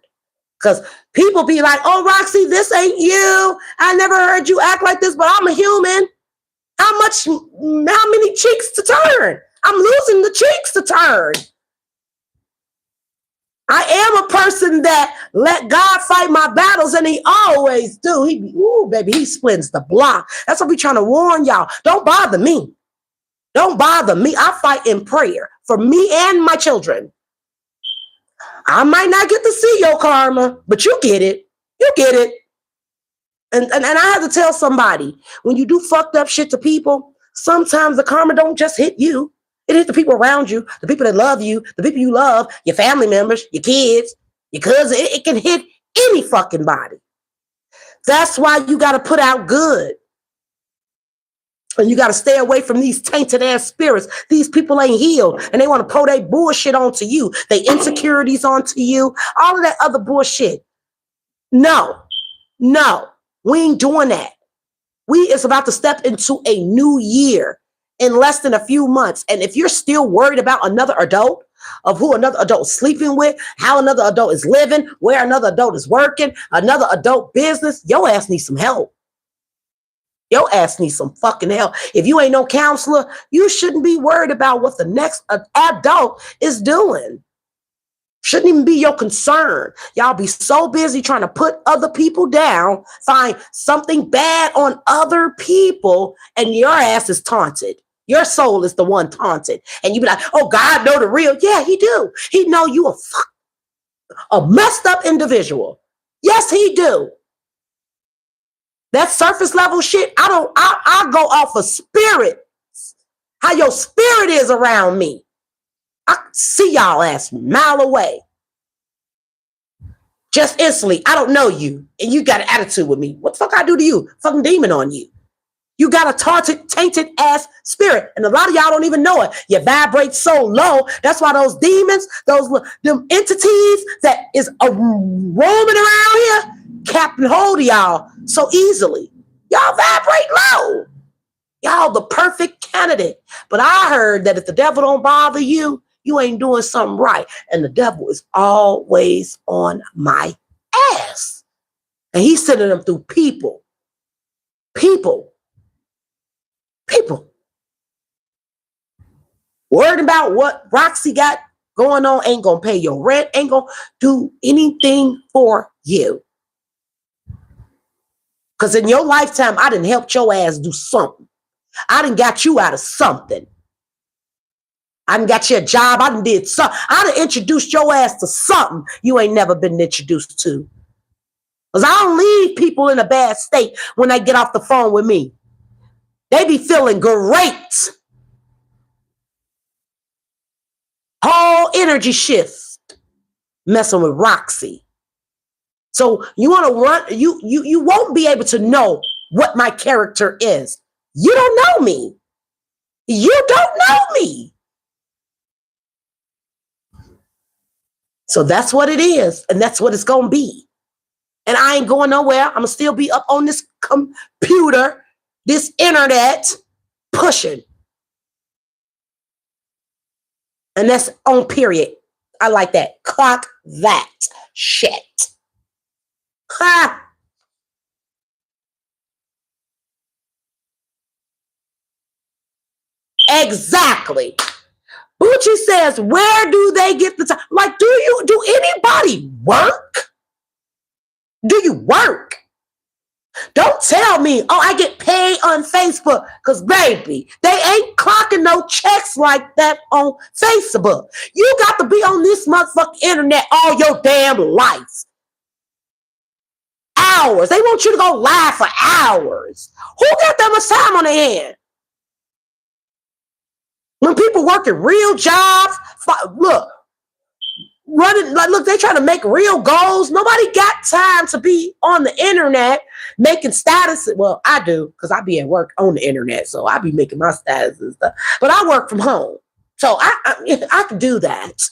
Because people be like, oh, Roxy, this ain't you. I never heard you act like this, but I'm a human. How many cheeks to turn? I'm losing the cheeks to turn. I am a person that let God fight my battles, and he always do. He splits the block. That's what we trying to warn y'all. Don't bother me. Don't bother me. I fight in prayer for me and my children. I might not get to see your karma, but you get it. You get it. And I have to tell somebody, when you do fucked up shit to people, sometimes the karma don't just hit you. It hits the people around you, the people that love you, the people you love, your family members, your kids, your cousins. It can hit any fucking body. That's why you got to put out good. And you got to stay away from these tainted ass spirits. These people ain't healed, and they want to pour their bullshit onto you. They insecurities onto you. All of that other bullshit. No, we ain't doing that. We is about to step into a new year in less than a few months. And if you're still worried about another adult, of who another adult is sleeping with, how another adult is living, where another adult is working, another adult business, your ass needs some help. Your ass needs some fucking help. If you ain't no counselor, you shouldn't be worried about what the next adult is doing. Shouldn't even be your concern. Y'all be so busy trying to put other people down, find something bad on other people, and your ass is taunted. Your soul is the one taunted. And you be like, oh, God know the real. Yeah, he do. He know you a messed up individual. Yes, he do. That surface level shit, I go off of spirit. How your spirit is around me. I see y'all ass a mile away. Just instantly, I don't know you, and you got an attitude with me. What the fuck I do to you? Fucking demon on you. You got a tainted ass spirit, and a lot of y'all don't even know it. You vibrate so low. That's why those demons, them entities that is roaming around here, captain hold of y'all so easily. Y'all vibrate low. Y'all the perfect candidate. But I heard that if the devil don't bother you, you ain't doing something right. And the devil is always on my ass. And he's sending them through people. Worried about what Roxy got going on ain't gonna pay your rent, ain't gonna do anything for you. Because in your lifetime, I done helped your ass do something. I done got you out of something. I done got you a job. I done did something. I done introduced your ass to something you ain't never been introduced to. Because I don't leave people in a bad state when they get off the phone with me. They be feeling great. Whole energy shift messing with Roxy. So you want to run, you won't be able to know what my character is. You don't know me. You don't know me. So that's what it is, and that's what it's gonna be. And I ain't going nowhere. I'm gonna still be up on this computer, this internet, pushing. And that's on period. I like that. Clock that shit. Ha! Exactly. Bucci says, where do they get the time? Like, do anybody work? Do you work? Don't tell me, oh, I get paid on Facebook. Because, baby, they ain't clocking no checks like that on Facebook. You got to be on this motherfucking internet all your damn life. Hours. They want you to go live for hours. Who got that much time on their hand? When people working real jobs, look, running, like, look, they trying to make real goals. Nobody got time to be on the internet making status. Well, I do, because I be at work on the internet, so I be making my status and stuff. But I work from home, so I can do that.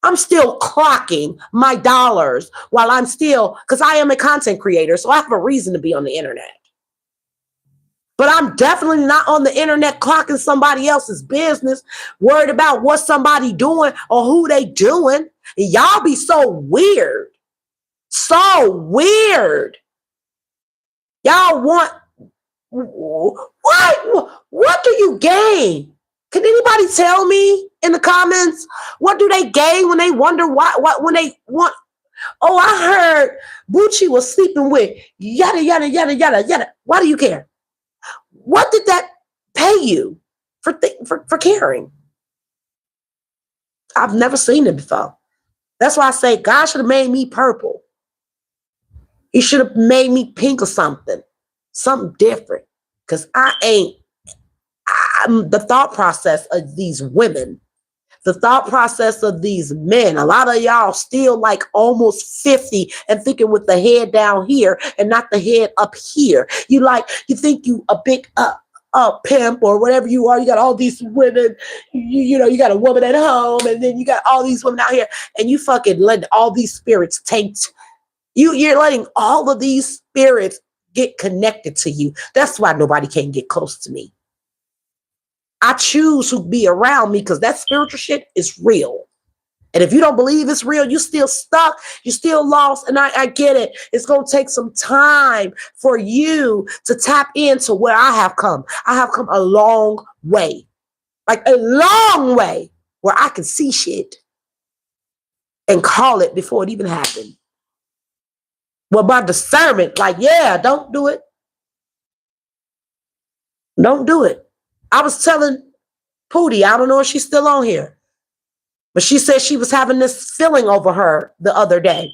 I'm still clocking my dollars while I'm still, because I am a content creator, so I have a reason to be on the internet. But I'm definitely not on the internet clocking somebody else's business, worried about what somebody doing or who they doing. And y'all be so weird. So weird. Y'all want, what do you gain? Can anybody tell me in the comments? What do they gain when they wonder when they want? Oh, I heard Bucci was sleeping with yada, yada, yada, yada, yada. Why do you care? What did that pay you for caring? I've never seen it before. That's why I say God should have made me purple. He should have made me pink or something different. Because I'm the thought process of these women, the thought process of these men. A lot of y'all still like almost 50 and thinking with the head down here and not the head up here. You think you a big pimp or whatever you are. You got all these women, you know, you got a woman at home and then you got all these women out here and you fucking let all these spirits taint. You're letting all of these spirits get connected to you. That's why nobody can get close to me. I choose who be around me because that spiritual shit is real. And if you don't believe it's real, you still stuck, you still lost. And I get it. It's going to take some time for you to tap into where I have come. I have come a long way, like a long way where I can see shit and call it before it even happened. Well, my discernment, like, yeah, don't do it. Don't do it. I was telling Pootie, I don't know if she's still on here, but she said she was having this feeling over her the other day.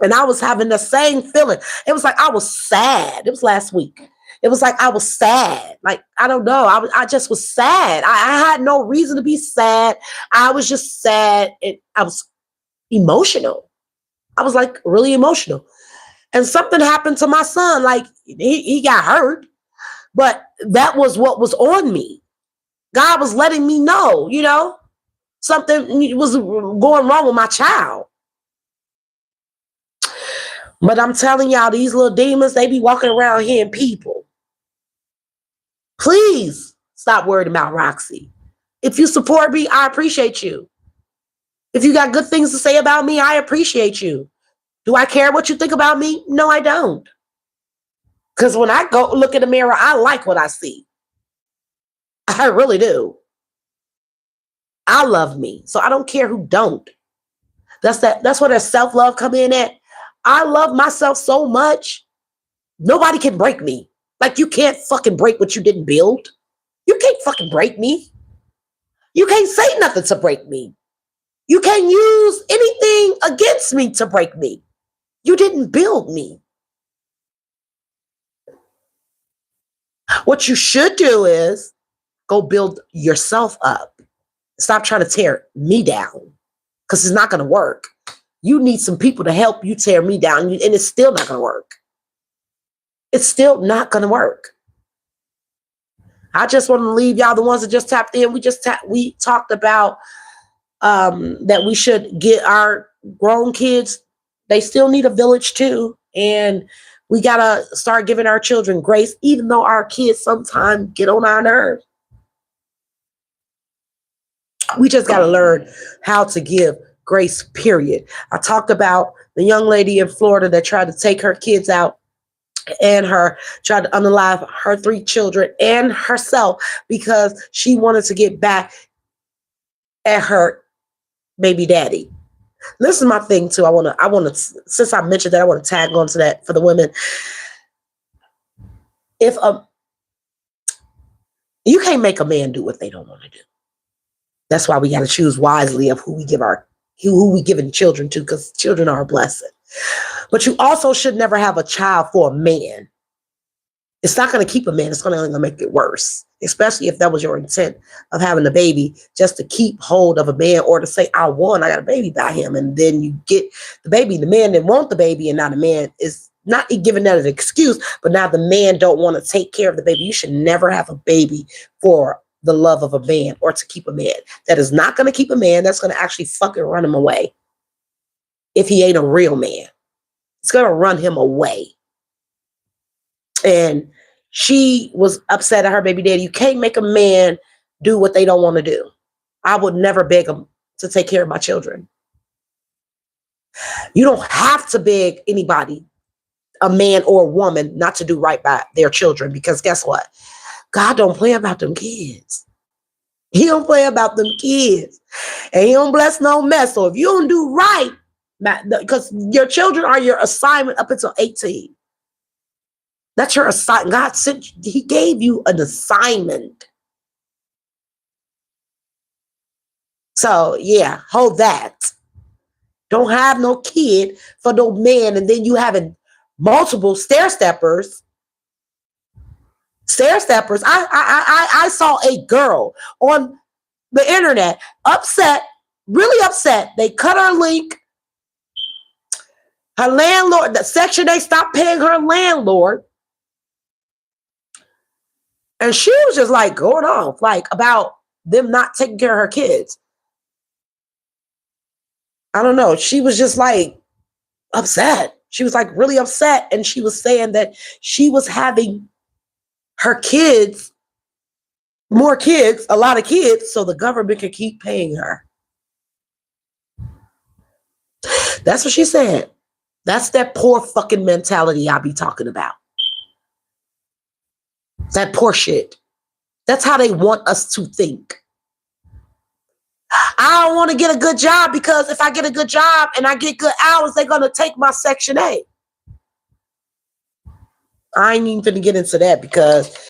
And I was having the same feeling. It was like I was sad. It was last week. It was like I was sad. Like, I don't know. I just was sad. I had no reason to be sad. I was just sad. I was emotional. I was like really emotional. And something happened to my son. Like he got hurt. But that was what was on me. God was letting me know, you know, something was going wrong with my child. But I'm telling y'all, these little demons, they be walking around hitting people. Please stop worrying about Roxy. If you support me, I appreciate you. If you got good things to say about me, I appreciate you. Do I care what you think about me? No, I don't. Because when I go look in the mirror, I like what I see. I really do. I love me. So I don't care who don't. That's where that self-love come in at. I love myself so much Nobody can break me. Like, you can't fucking break what you didn't build. You can't fucking break me. You can't say nothing to break me. You can't use anything against me to break me. You didn't build me. What you should do is go build yourself up. Stop trying to tear me down, because it's not going to work. You need some people to help you tear me down, and it's still not going to work. It's still not going to work. I just want to leave y'all, the ones that just tapped in. We talked about that we should get our grown kids. They still need a village too, and we gotta start giving our children grace, even though our kids sometimes get on our nerves. We just gotta learn how to give grace, period. I talked about the young lady in Florida that tried to take her kids out and tried to unalive her 3 children and herself because she wanted to get back at her baby daddy. This is my thing too. I want to, since I mentioned that, I want to tag on to that for the women. If you can't make a man do what they don't want to do. That's why we got to choose wisely of who we giving children to, because children are a blessing. But you also should never have a child for a man. It's not going to keep a man. It's only going to make it worse, especially if that was your intent of having a baby, just to keep hold of a man, or to say, I got a baby by him. And then you get the baby. The man didn't want the baby, and now the man is not giving that an excuse, but now the man don't want to take care of the baby. You should never have a baby for the love of a man or to keep a man. That is not going to keep a man. That's going to actually fucking run him away. If he ain't a real man, it's going to run him away. And she was upset at her baby daddy. You can't make a man do what they don't want to do. I would never beg them to take care of my children. You don't have to beg anybody, a man or a woman, not to do right by their children, because guess what? God don't play about them kids. He don't play about them kids. And he don't bless no mess. So if you don't do right, because your children are your assignment up until 18. That's your assignment. God sent, he gave you an assignment. So yeah, hold that. Don't have no kid for no man, and then you having multiple stair steppers. I saw a girl on the internet upset, really upset. They cut her link. Her landlord, the Section 8 stopped paying her landlord. And she was just like going off, like about them not taking care of her kids. I don't know. She was just like upset. She was like really upset. And she was saying that she was having her kids, more kids, a lot of kids, so the government could keep paying her. That's what she said. That's that poor fucking mentality I be talking about. That poor shit. That's how they want us to think. I don't want to get a good job because if I get a good job and I get good hours, they're going to take my Section 8. I ain't even going to get into that because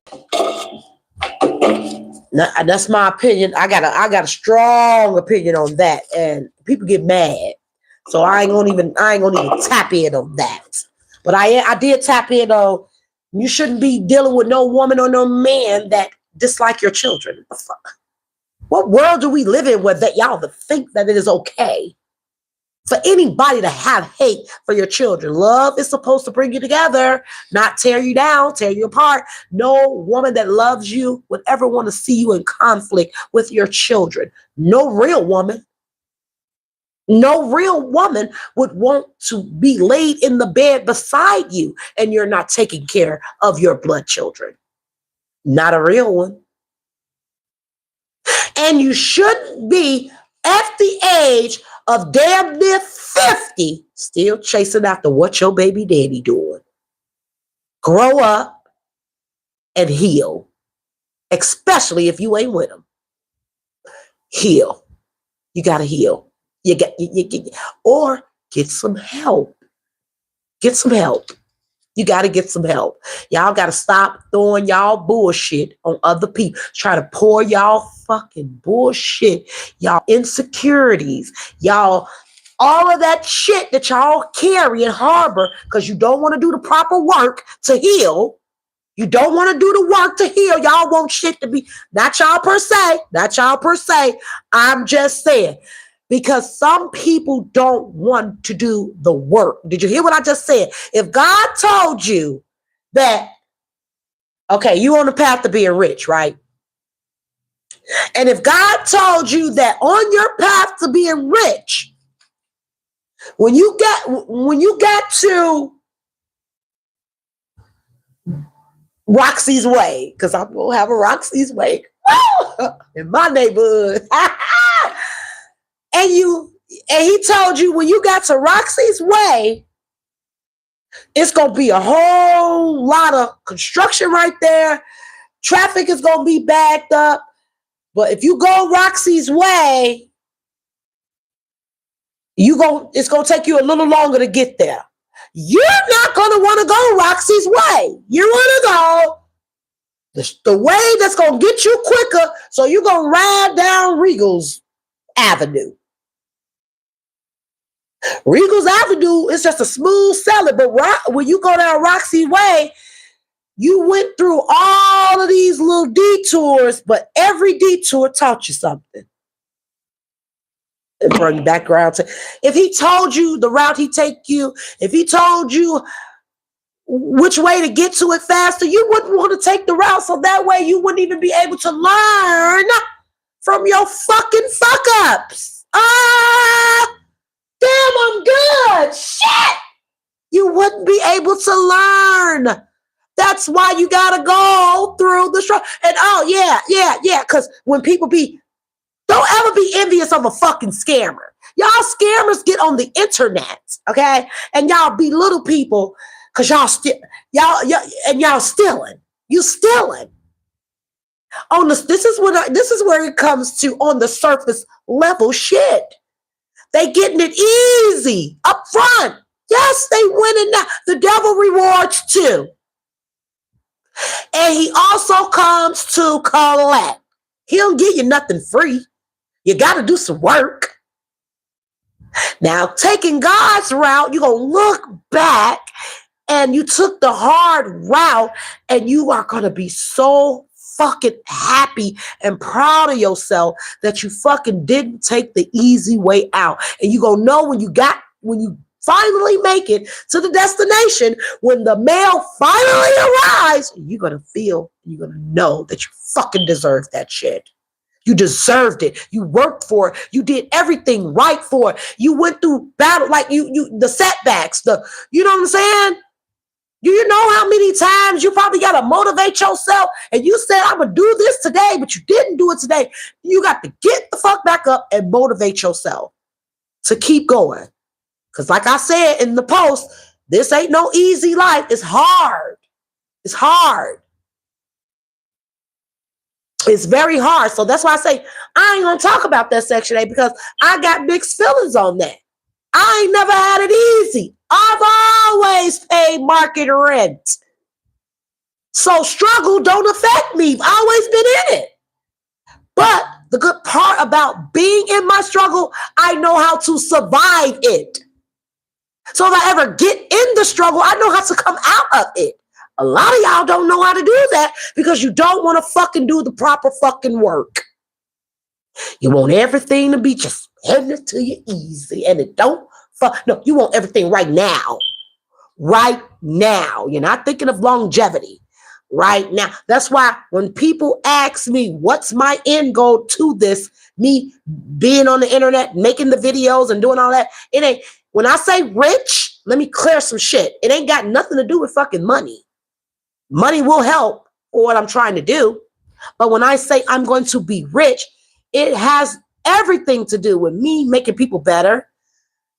that's my opinion. I got a strong opinion on that, and people get mad. So I ain't gonna even tap in on that. But I did tap in on, you shouldn't be dealing with no woman or no man that dislike your children. What world do we live in where that y'all think that it is okay for anybody to have hate for your children? Love is supposed to bring you together, not tear you down, tear you apart. No woman that loves you would ever want to see you in conflict with your children. No real woman. No real woman would want to be laid in the bed beside you and you're not taking care of your blood children. Not a real one. And you shouldn't be at the age of damn near 50 still chasing after what your baby daddy doing. Grow up and heal, especially if you ain't with him. Heal. You got to heal. Or get some help. Get some help. You got to get some help. Y'all got to stop throwing y'all bullshit on other people. Try to pour y'all fucking bullshit, y'all insecurities, y'all, all of that shit that y'all carry and harbor because you don't want to do the proper work to heal. You don't want to do the work to heal. Y'all want shit to be, not y'all per se, not y'all per se. I'm just saying, because some people don't want to do the work. Did you hear what I just said? If God told you that, okay, you on the path to being rich, right? And if God told you that on your path to being rich, when you got to Roxy's Way, because I'm gonna have a Roxy's Way in my neighborhood. and he told you when you got to Roxy's Way, it's gonna be a whole lot of construction right there. Traffic is gonna be backed up. But if you go Roxy's Way, it's gonna take you a little longer to get there. You're not gonna want to go Roxy's Way. You want to go the way that's gonna get you quicker. So you're gonna ride down Regal's Avenue. Regal's Avenue is just a smooth salad, but when you go down Roxy Way, you went through all of these little detours, but every detour taught you something. And bring background to, if he told you the route he take you, if he told you which way to get to it faster, you wouldn't want to take the route, so that way you wouldn't even be able to learn from your fucking fuck-ups. Damn, I'm good. Shit! You wouldn't be able to learn. That's why you gotta go through the struggle. And yeah, because when people don't ever be envious of a fucking scammer. Y'all scammers get on the internet, okay? And y'all belittle people because y'all stealing. You stealing. This is where it comes to on the surface level shit. They getting it easy up front. Yes, they winning now. The devil rewards too. And he also comes to collect. He don't give you nothing free. You got to do some work. Now, taking God's route, you're going to look back and you took the hard route and you are going to be so fucking happy and proud of yourself that you fucking didn't take the easy way out. And you're going to know when you finally make it to the destination, when the mail finally arrives, you're going to know that you fucking deserve that shit. You deserved it. You worked for it. You did everything right for it. You went through battle, like the setbacks, you know what I'm saying? Do you know how many times you probably got to motivate yourself and you said, I'm going to do this today, but you didn't do it today. You got to get the fuck back up and motivate yourself to keep going. Because like I said in the post, this ain't no easy life. It's hard. It's hard. It's very hard. So that's why I say I ain't going to talk about that Section 8 because I got mixed feelings on that. I ain't never had it easy. I've always paid market rent. So struggle don't affect me. I've always been in it. But the good part about being in my struggle, I know how to survive it. So if I ever get in the struggle, I know how to come out of it. A lot of y'all don't know how to do that because you don't want to fucking do the proper fucking work. You want everything to be just handed to you easy, and it don't no, you want everything right now. Right now. You're not thinking of longevity. Right now. That's why when people ask me, what's my end goal to this, me being on the internet, making the videos and doing all that, it ain't, when I say rich, let me clear some shit. It ain't got nothing to do with fucking money. Money will help for what I'm trying to do. But when I say I'm going to be rich, it has everything to do with me making people better,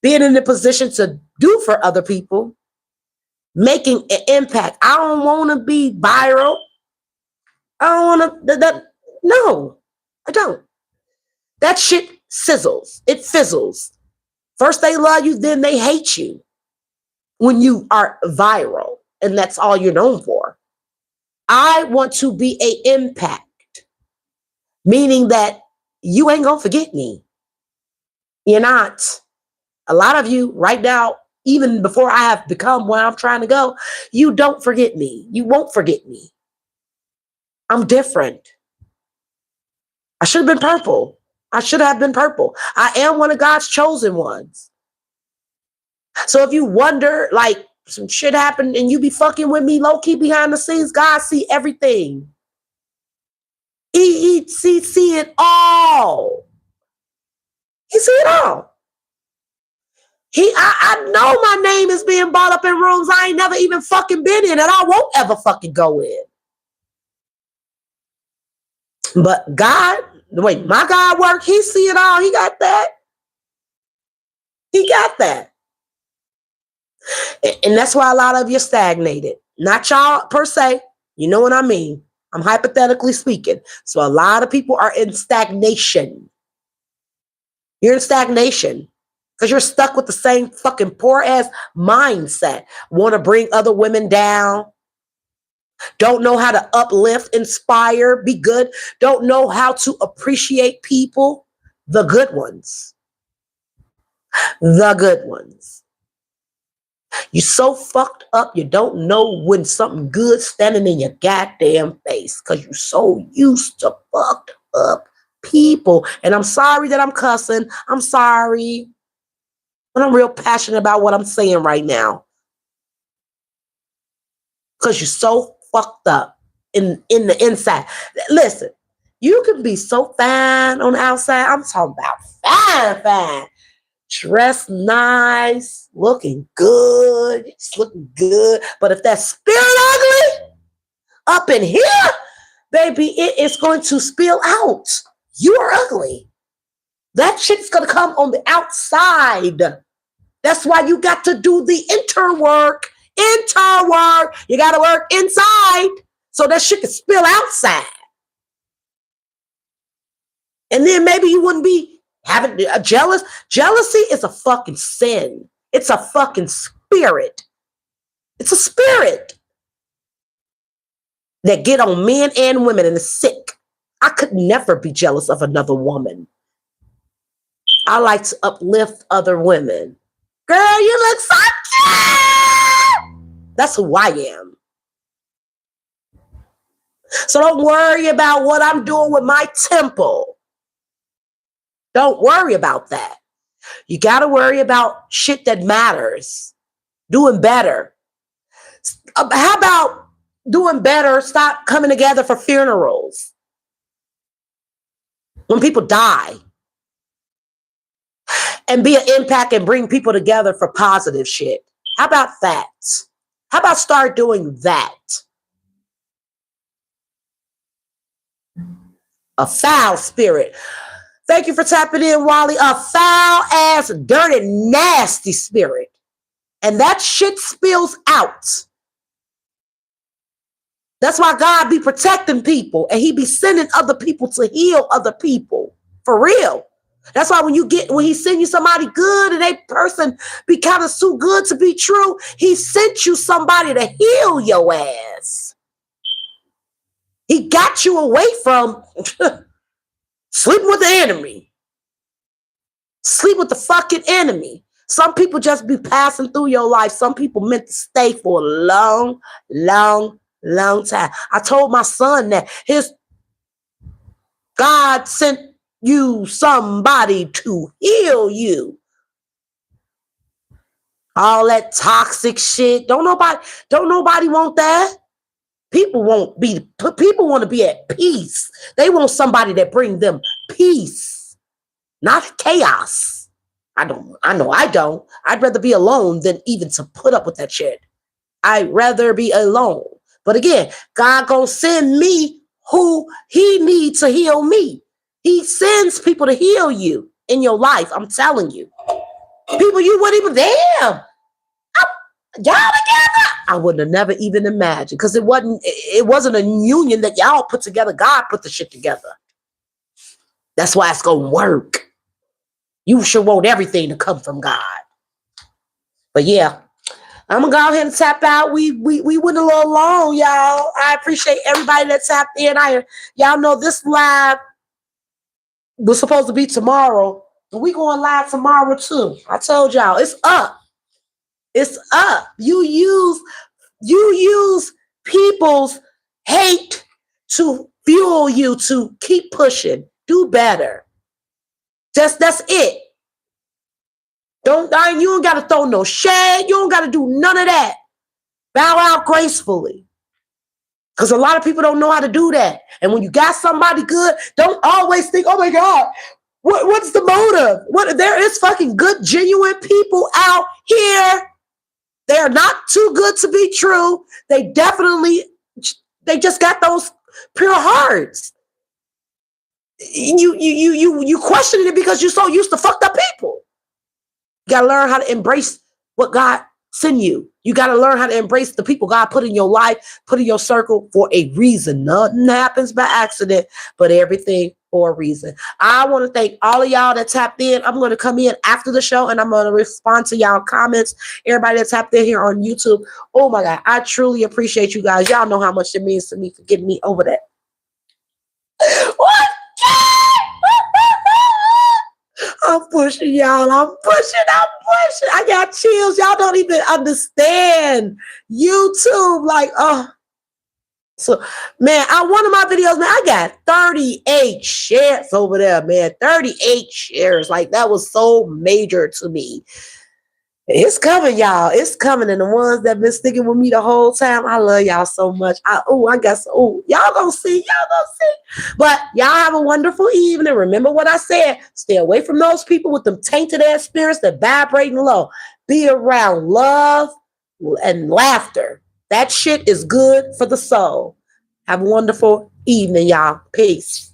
being in the position to do for other people, making an impact. I don't want to be viral. I don't want to, no, I don't. That shit sizzles. It fizzles. First they love you, then they hate you when you are viral. and that's all you're known for. I want to be a impact, meaning that you ain't gonna forget me. You're not. A lot of you right now, even before I have become where I'm trying to go, you don't forget me. You won't forget me. I'm different. I should have been purple. I should have been purple. I am one of God's chosen ones. So if you wonder, like, some shit happened and you be fucking with me low key behind the scenes, God see everything. He see it all. He see it all. I know my name is being brought up in rooms I ain't never even fucking been in, and I won't ever fucking go in. But God, the way my God work, he see it all. He got that. He got that. And that's why a lot of you stagnated. Not y'all per se. You know what I mean? I'm hypothetically speaking. So a lot of people are in stagnation. You're in stagnation because you're stuck with the same fucking poor ass mindset. Want to bring other women down. Don't know how to uplift, inspire, be good. Don't know how to appreciate people. The good ones. The good ones. You're so fucked up, you don't know when something good standing in your goddamn face because you're so used to fucked up people. And I'm sorry that I'm cussing. I'm sorry. But I'm real passionate about what I'm saying right now. Because you're so fucked up in the inside. Listen, you can be so fine on the outside. I'm talking about fine. Dressed nice, looking good, it's looking good. But if that spirit ugly up in here, baby, it is going to spill out. You are ugly. That shit's gonna come on the outside. That's why you got to do the inner work. You gotta work inside so that shit can spill outside. And then maybe you wouldn't be having a jealous. Jealousy is a fucking sin. It's a fucking spirit. It's a spirit that get on men and women and is sick. I could never be jealous of another woman. I like to uplift other women. Girl, you look so cute. That's who I am. So don't worry about what I'm doing with my temple. Don't worry about that. You got to worry about shit that matters. Doing better. How about doing better? Stop coming together for funerals. When people die. And be an impact and bring people together for positive shit. How about that? How about start doing that? A foul spirit. Thank you for tapping in, Wally. A foul ass, dirty, nasty spirit. And that shit spills out. That's why God be protecting people and he be sending other people to heal other people. For real. That's why when he send you somebody good and that person be kind of too good to be true, he sent you somebody to heal your ass. He got you away from sleeping with the enemy. Sleep with the fucking enemy. Some people just be passing through your life. Some people meant to stay for a long, long, long time. I told my son that God sent you somebody to heal you. All that toxic shit. Don't nobody want that. People want to be at peace. They want somebody that bring them peace, not chaos. I know I don't. I'd rather be alone than even to put up with that shit. I'd rather be alone. But again, God gonna send me who he needs to heal me. He sends people to heal you in your life. I'm telling you. People you wouldn't even, damn. Y'all together? I wouldn't have never even imagined because it wasn't a union that y'all put together. God put the shit together. That's why it's gonna work. You should want everything to come from God. But yeah, I'm gonna go ahead and tap out. We went a little long, y'all. I appreciate everybody that tapped in. Y'all know this live was supposed to be tomorrow, but we going live tomorrow too. I told y'all it's up. It's up. You use people's hate to fuel you to keep pushing. Do better. That's it. You don't gotta throw no shade. You don't gotta do none of that. Bow out gracefully. Because a lot of people don't know how to do that. And when you got somebody good, don't always think, oh my God, what's the motive? There is fucking good, genuine people out here. They're not too good to be true. They just got those pure hearts. You questioning it because you're so used to fucked up people. You gotta learn how to embrace what God send you. You got to learn how to embrace the people God put in your life, put in your circle for a reason. Nothing happens by accident, but everything for a reason. I want to thank all of y'all that tapped in. I'm going to come in after the show and I'm going to respond to y'all comments. Everybody that tapped in here on YouTube. Oh my God. I truly appreciate you guys. Y'all know how much it means to me for getting me over that. What? I'm pushing, y'all. I'm pushing. I got chills. Y'all don't even understand. YouTube, like, oh. So, man, one of my videos, man, I got 38 shares over there, man. 38 shares. Like, that was so major to me. It's coming, y'all. It's coming. And the ones that been sticking with me the whole time, I love y'all so much. Y'all gonna see. But y'all have a wonderful evening. Remember what I said. Stay away from those people with them tainted ass spirits that vibrating low. Be around love and laughter. That shit is good for the soul. Have a wonderful evening, y'all. Peace.